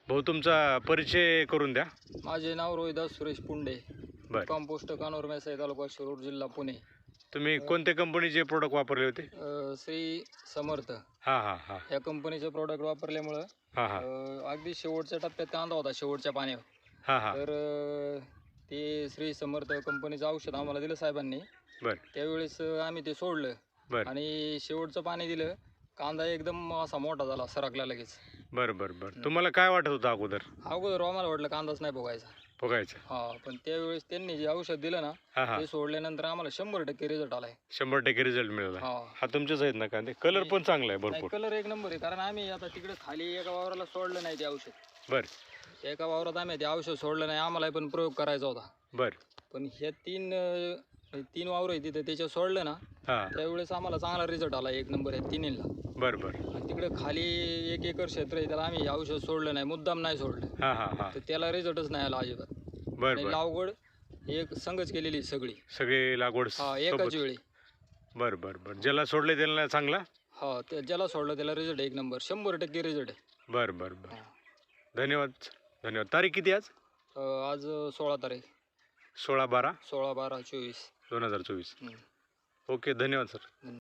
भाऊ तुमचा परिचय करून द्या. माझे नाव रोहिदास सुरेश पुंडे, बर, कंपोस्ट कानोर मेसाई तालुका शिरूर जिल्हा पुणे. तुम्ही कोणत्या कंपनीचे प्रोडक्ट वापरले होते? श्री समर्थ हां हां हां या कंपनीचे प्रोडक्ट वापरल्यामुळं हां हां अगदी शेवटच्या टप्प्यात कांदा होता, शेवटच्या पाण्यावर. हां हां तर ते श्री समर्थ कंपनीचं औषध आम्हाला दिलं साहेबांनी. बर त्यावेळेस आम्ही ते सोडलं बर आणि शेवटचं पाणी दिलं. कांदा एकदम असा मोठा झाला, सरकला लगेच. बर बर बर तुम्हाला काय वाटत होतं अगोदर? अगोदर आम्हाला वाटलं कांदाच नाही बघायचा. बघायचं. पण त्यावेळेस त्यांनी जे औषध दिलं ना, हां हां ते सोडल्यानंतर आम्हाला 100% रिझल्ट आलाय. 100% रिझल्ट मिळाला. हा हा तुमचेच आहेत ना कांदे? कलर पण चांगला आहे भरपूर. कलर एक नंबर आहे, कारण आम्ही आता तिकडे खाली एका वावराला सोडलं नाही ते औषध. बर एका वावरात आम्ही ते औषध सोडलं नाही, आम्हाला पण प्रयोग करायचा होता. बर पण हे तीन वावर आहे तिथे, त्याच्यात सोडलं ना, हां त्यावेळेस आम्हाला चांगला रिझल्ट आला, एक नंबर आहे तिन्हीला. बर बर आणि तिकडे खाली 1 एकर क्षेत्र आहे, त्याला आम्ही औषध सोडलं नाही, मुद्दाम नाही सोडलं, हां हां हां तर त्याला रिझल्टच नाही आला अजिबात. बर आणि बर लागवड एक संघच केलेली सगळी. सगळे लागवड एकाच सोबत. वेळी. बर बर बर ज्याला सोडले त्याला चांगला. ते ज्याला सोडलं त्याला रिझल्ट एक नंबर, 100% रिझल्ट आहे. बर बर बर धन्यवाद धन्यवाद. तारीख किती आज? आज 16 तारीख, 16/12/2024. 16, 12, 24. ओके धन्यवाद सर.